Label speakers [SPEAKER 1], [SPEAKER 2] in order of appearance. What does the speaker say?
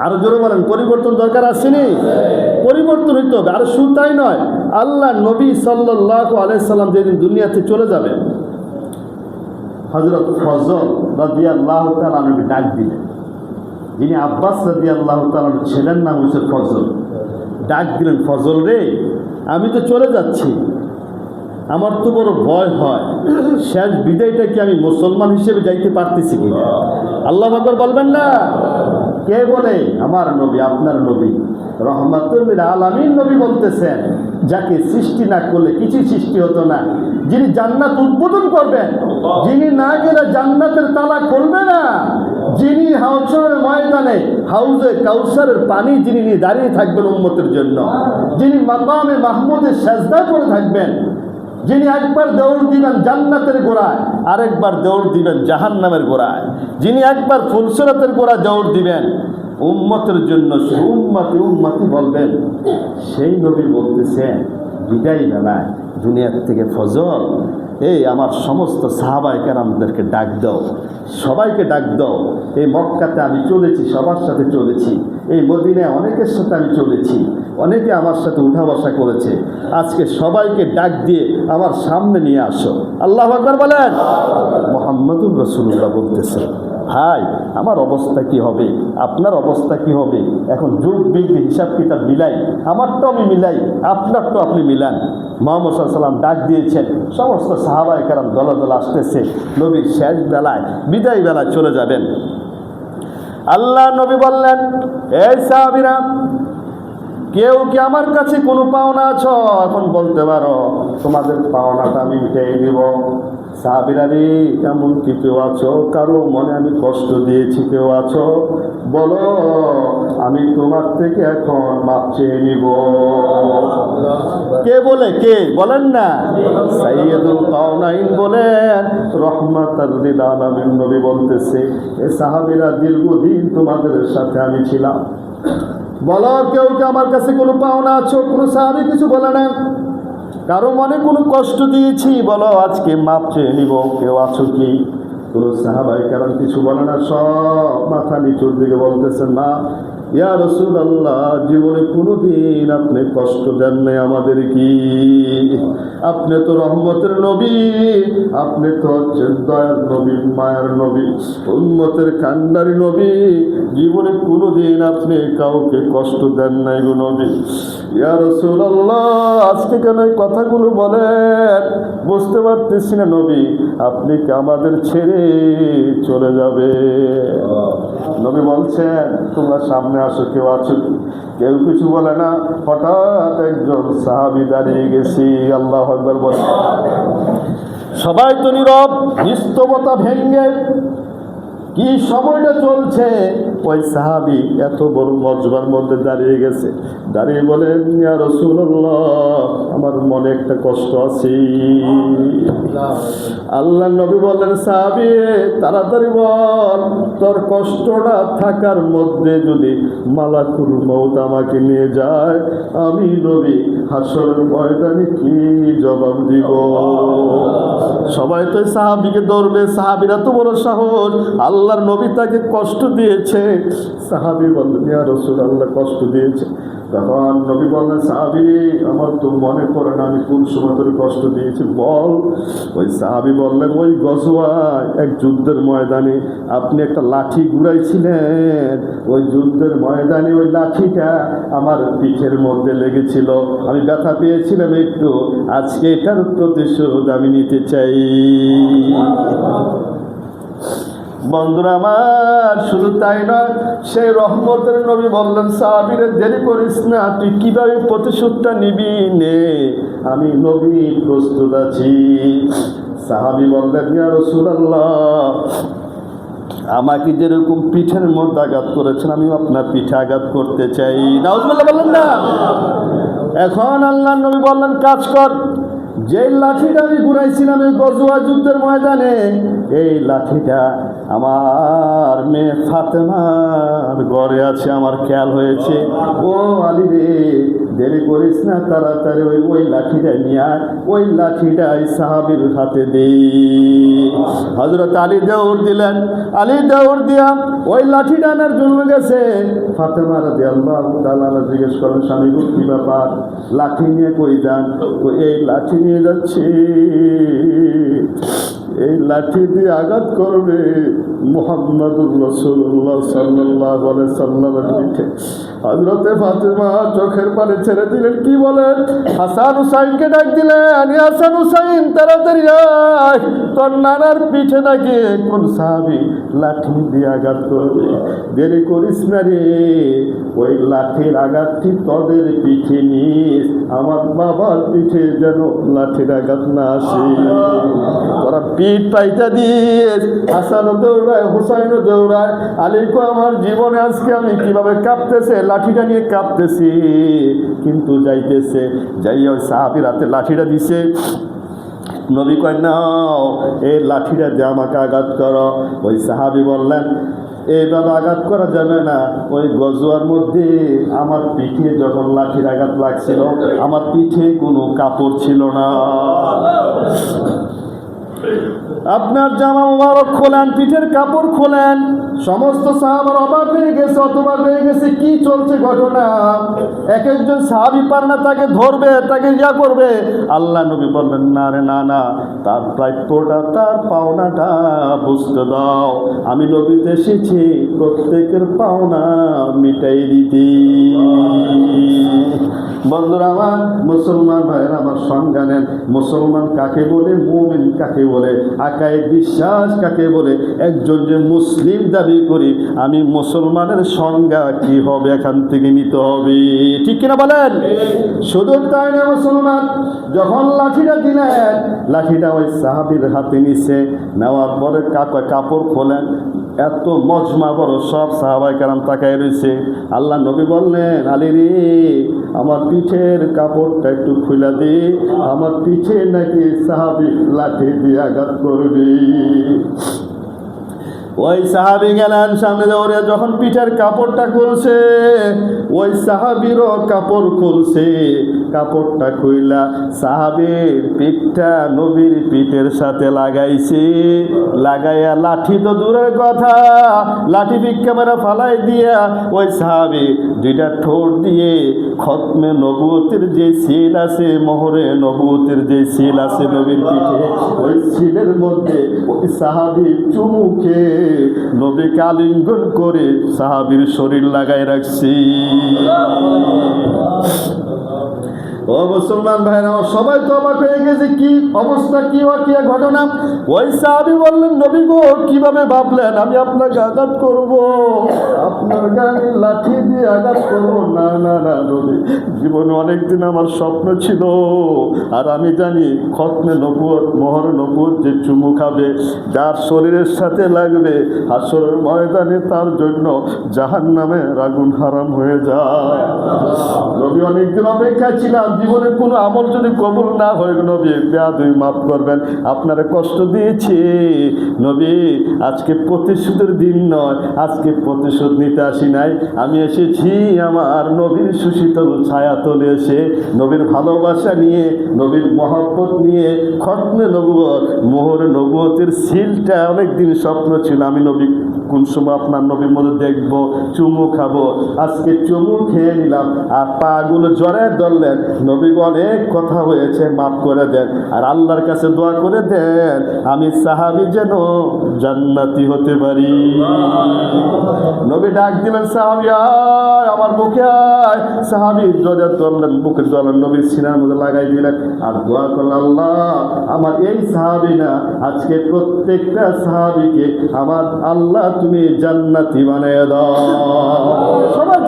[SPEAKER 1] আরো জোরে বলেন, পরিবর্তন দরকার আসেনি? পরিবর্তন হইতে হবে। আর শুধু তাই নয়, আল্লাহ নবী সাল্লাল্লাহু আলাইহি সাল্লাম যেদিন দুনিয়াতে চলে যাবেন, হযরত ফজল রাদিয়াল্লাহু তাআলা নবী ডাক দিলেন। যিনি আব্বাস রাদিয়াল্লাহু তাআলার ছেলের নাম হচ্ছে ফজল। ডাক দিলেন, ফজল রে, আমি তো চলে যাচ্ছি, আমার তো বড় ভয় হয়, শেষ বিদায়টা কি আমি মুসলমান হিসেবে যাইতে পারতেছি কিনা? আল্লাহু আকবার বলবেন না? কে বলে? আমার নবী, আপনার নবী রহমাতুল লিল আলামিন নবী বলতেছেন, যাকে সৃষ্টি না করলে কিছুই সৃষ্টি হতো না, যিনি জান্নাত উদ্বোধন করবেন, যিনি না গেলে জান্নাতের তালা খুলবে না, যিনি হাউজের ময়দানে হাউজে কাউসারের পানি যিনি নিয়ে দাঁড়িয়ে থাকবেন উম্মতের জন্য, যিনি মাকামে মাহমুদের সেজদা করে থাকবেন, যিনি একবার দৌড় দিবেন জান্নাতের গোড়ায়, আরেকবার দৌড় দিবেন জাহান্নামের গোড়ায়, যিনি একবার ফুলসরাতের গোড়ায় দৌড় দিবেন উম্মতের জন্য, উম্মতি উম্মতি বলবেন, সেই নবী বলতেছেন বিদায় বেলায় দুনিয়ার থেকে, ফজল এই আমার সমস্ত সাহাবায়ে কেরামদেরকে ডাক দাও, সবাইকে ডাক দাও। এই মক্কাতে আমি চলেছি, সবার সাথে চলেছি, এই মদিনায় অনেকের সাথে আমি চলেছি, অনেকে আমার সাথে উঠা বসা করেছে, আজকে সবাইকে ডাক দিয়ে আমার সামনে নিয়ে আসো। আল্লাহু আকবার বলেন। মুহাম্মদুর রাসূলুল্লাহ বলতেছে, ভাই আমার অবস্থা কি হবে, আপনার অবস্থা কি হবে? এখন যুগ বিগ হিসাব কিতাব মিলাই, আমারটাও আমি মিলাই, আপনারটাও আপনি মিলান। মুহাম্মদ সাল্লাল্লাহু আলাইহি ওয়াসাল্লাম ডাক দিয়েছেন, সমস্ত সাহাবায়ে কেরাম দলে দলে আসতেছে, নবীর শেষ বেলায় বিদায় বেলায় চলে যাবেন। আল্লাহ নবী বললেন, এই সাহাবীরা, কেউ কি আমার কাছে কোনো পাওনা আছো? এখন বলতে পারো, তোমাদের পাওনাটা আমি মিটিয়ে দিব। সাহাবীরা রে, এমন কি কেউ আছো কারো মনে আমি কষ্ট দিয়েছি? কেউ আছো? বলো, আমি তোমার থেকে এখন মাপ চেয়ে নিব। কে বলে? কে বলেন না? সাইয়্যিদুল কাওনাইন বলেন, রহমাতুল লিল আলামিন নবী বলতেছে, এ সাহাবীরা, দীর্ঘদিন তোমাদের সাথে আমি ছিলাম, বলো কেউ কি আমার কাছে কোনো পাওনা আছো? কোনো সাহাবী কিছু বলে না। কারো মনে কোনো কষ্ট দিয়েছি? বলো, আজকে মাপ চেয়ে নিব। কেউ আছো কি? কোনো সাহাবায়ে কেরাম কিছু বলে না, সব মাথা নিচুর দিকে বলতেছেন, না ইয়া রাসূলুল্লাহ, জীবনে কোনোদিন আপনি কষ্ট দেন নাই আমাদের। কি আপনি তো রহমতের নবী, আপনি তো হচ্ছেন দয়ার নবী, মায়ার নবী, উম্মতের কান্ডারি নবী, জীবনে কোনোদিন আপনি কাউকে কষ্ট দেন নাই গো নবী। ইয়া রাসূলুল্লাহ, আজকে কেন এই কথাগুলো বলেন? বুঝতে পারতেছি না নবী, আপনি কি আমাদের ছেড়ে চলে যাবে? নবী বলছেন, তোমরা সামনে আসো, কেউ আছো? কেউ কিছু বলে না। হঠাৎ একজন সাহাবী দাঁড়িয়ে গেছি। আল্লাহু আকবার বলে। সবাই তো নীরব, নিস্তবতা ভেঙ্গে কি সময়টা চলছে, ওই সাহাবী এত বড় মজবার মধ্যে দাঁড়িয়ে গেছে, দাঁড়িয়ে বলেন, ইয়া রাসূলুল্লাহ, আমার মনে একটা কষ্ট আছে। আল্লাহ নবী বললেন, সাহাবী তাড়াতাড়ি বল, তোর কষ্টটা থাকার মধ্যে যদি মালাকুল মউত আমাকে নিয়ে যায়, আমি নবী হাসরের ময়দানে কি জবাব দিব? সবাই তো সাহাবীকে ধরবে, সাহাবীরা তো বড় সাহস, আল্লাহর নবী তাকে কষ্ট দিয়েছে। সাহাবী বললেন, ইয়া রাসূলুল্লাহ, কষ্ট দিয়েছে। তখন নবী বললেন, সাহাবী, আমার তো মনে পড়ে না আমি কোন সময় তোর কষ্ট দিয়েছি, বল। ওই সাহাবী বললেন, ওই গজওয়ায়, এক যুদ্ধের ময়দানে আপনি একটা লাঠি ঘুরাইছিলেন, ওই যুদ্ধের ময়দানে ওই লাঠিটা আমার পিঠের মধ্যে লেগেছিল, আমি ব্যথা পেয়েছিলাম একটু, আজকে এটার প্রতিশোধ আমি নিতে চাই। বন্ধুরা আমার, শুধু তাই নয়, সেই রহমতের নবী বললেন, সাহাবীরে, দেরি করিস না, তুই কিভাবে প্রতিশোধটা নিবি নে, আমি নবী প্রস্তুত আছি। সাহাবী বললেন, ইয়া রাসূলুল্লাহ, আমাকে যেরকম পিঠের মধ্যে আঘাত করেছেন, আমি আপনার পিঠে আঘাত করতে চাই। নাউজুবিল্লাহ বললেন না? এখন আল্লাহর নবী বললেন, কাজ কর, যে লাঠিটা আমি ঘুরাইছিলাম এই গজওয়া যুদ্ধের ময়দানে, এই লাঠিটা আমার মেয়ে ফাতেমার ঘরে আছে, আমার খেয়াল হয়েছে। ও আলী রে, দেরি করিস না, তাড়াতাড়ি ওই লাঠিটা নিয়ে আয়, ওই লাঠিটা এই সাহাবীর হাতে দে। হযরত আলী দৌড় দিলেন, আলী দৌড় দিয়া ওই লাঠিটা আনার জন্য গেছে। ফাতেমা রাদিয়াল্লাহু তাআলা জিজ্ঞেস করেন, স্বামী গো কি ব্যাপার, লাঠি নিয়ে কই যান? এই লাঠি নিয়ে যাচ্ছি, এই লাঠি দিয়ে আঘাত করবে মুহাম্মাদুর রাসূলুল্লাহ সাল্লাল্লাহু আলাইহি সাল্লামের পিঠে। হযরতে ফাতেমা চোখের পানি ছেড়ে দিলেন। কি বলেন? হাসান হুসাইনকে ডাক দিলেন, হাসান হুসাইন তাড়াতাড়ি আয়, তোর নানার পিঠে নাকি কোন সাহাবী লাঠি দিয়ে আঘাত করবে, দেরি করিস না রে। ওই লাঠির আঘাতটি তোদের পিঠে নিস, আমার বাবার পিঠে যেন লাঠির আঘাত না আসে। তোরা পিঠ পাইটা দিস। হাসানও দৌড়ায়, হুসাইনও দৌড়ায়। আলীকে আমার জীবনে আজকে আমি কিভাবে কাঁপতেছে, লাঠিটা নিয়ে কাঁপতেছি, কিন্তু যাইতেছে। যাই ওই সাহাবীর হাতে লাঠিটা দিছে। নবী কয় নাও, এই লাঠিটা দিয়ে আমাকে আঘাত করো। ওই সাহাবী বললেন, এইভাবে আঘাত করা যাবে না। ওই গজওয়ার মধ্যে আমার পিঠে যখন লাঠির আঘাত লাগছিল, আমার পিঠে কোনো কাপড় ছিল না। আপনার জামা মুবারক খোলেন, পিঠের কাপড় খোলেন। সমস্ত সাহাবার অবাক হয়ে গেছে, অতবাক হয়ে গেছে, কি চলছে ঘটনা। এক একজন সাহাবী পার না তাকে ধরবে, তাকে ইয়া করবে। আল্লাহ নবী বললেন, না রে না না, তার প্রাপ্যটা, তার পাওনাটা বুঝতে দাও। আমি নবীতে এসেছি প্রত্যেকের পাওনা মিটাই দিতে। বন্ধুরা আমার, মুসলমান ভাইয়েরা আমার সংজ্ঞা নেন। মুসলমান কাকে বলে, মুমিন কাকে বলে, আকায়েদ বিশ্বাস কাকে বলে, একজন যে মুসলিম দাবি করি আমি, মুসলমানের সংজ্ঞা কি হবে এখান থেকে নিতে হবে, ঠিক কিনা বলেন? শুধু তাই না, মুসলমান যখন লাঠিটা দিলেন, লাঠিটা ওই সাহাবীর হাতে নিছে। নেওয়ার পরে কাপড় খোলেন। এত মজমা বড়, সব সাহাবায়ে কেরাম তাকায় রয়েছে। আল্লাহ নবী বললেন, আলী রে, আমার পিঠের কাপড়টা একটু খুলে দে, আমার পিঠে নাকি সাহাবী লাঠি দিয়ে আঘাত করবে। ওই সাহাবী গেলেন সামনে দৌড়ে, যখন পিঠের কাপড়টা খুলছে, ওই সাহাবীরও কাপড় খুলছে। কাপড়টা খুইলা সাহাবীর পিঠটা নবীর পিঠের সাথে লাগাইছে। লাগাইয়া লাঠি তো দূরের কথা, লাঠি ভিক্ষা মেরা ফালাই দিয়া ওই সাহাবী দুইটা ঠোঁট দিয়ে খতমে নবুয়তের যে সিল আছে, মোহরে নবুয়তের যে সিল আছে নবীর পিঠে, ওই সিলের মধ্যে ওই সাহাবী চুমুকে নবীকে আলিঙ্গন করে সাহাবীর শরীর লাগাই রাখছি। ও মুসলমান ভাইরা, সবাই তো অবাক হয়ে গেছে, কি অবস্থা, কি ওয়াকিয়া ঘটনা। ওই সাহাবী বললেন, নবী গো কিভাবে ভাবলেন আমি আপনাকে আঘাত করব, আপনার গায়ে লাঠি দিয়ে আঘাত করব? না না না নবী, জীবনে অনেকদিন আমার স্বপ্ন ছিল, আর আমি জানি খতমে নবুয়ত, মোহর নবুয়ত যে চুমু খাবে, যার শরীরের সাথে লাগবে, হাসরের ময়দানে তার জন্য জাহান্নামে আগুন হারাম হয়ে যায়। নবী অনেকদিন অপেক্ষা ছিলাম, জীবনে কোনো আমল যদি কবুল না হয়, নবী বেয়াদবি মাফ করবেন, আপনারা কষ্ট দিয়েছি নবী। আজকে প্রতিশোধের দিন নয়, আজকে প্রতিশোধ নিতে আসি নাই, আমি এসেছি আমার নবীর সুশীতল ছায়া তলে এসে, নবীর ভালোবাসা নিয়ে, নবীর মহব্বত নিয়ে, খতমে নবুয়ত, মোহর নবুয়তের সিলটা অনেকদিন স্বপ্ন ছিল, আমি নবী কোন সময় আপনার নবীর মধ্যে দেখবো, চুমু খাবো। আজকে চুমু খেয়ে নিলাম, আর পাগুলো জ্বরে ধরলেন। নবী অনেক কথা হয়েছে, মাফ করে দেন, আর আল্লাহর কাছে দোয়া করে দেন আমি সাহাবী যেন জান্নাতি হতে পারি। নবী ডাক দিলেন, সাহাবী আয় আমার বুকে আয়। সাহাবী জ্বরে ধরলেন, বুকে ধরলেন, নবীর সিনার মধ্যে লাগাই দিলেন, আর দোয়া করলেন, আল্লাহ আমার এই সাহাবী না, আজকে প্রত্যেকটা সাহাবীকে আমার আল্লাহ তুমি জান্নাতি বানিয়ে দাও। সবাই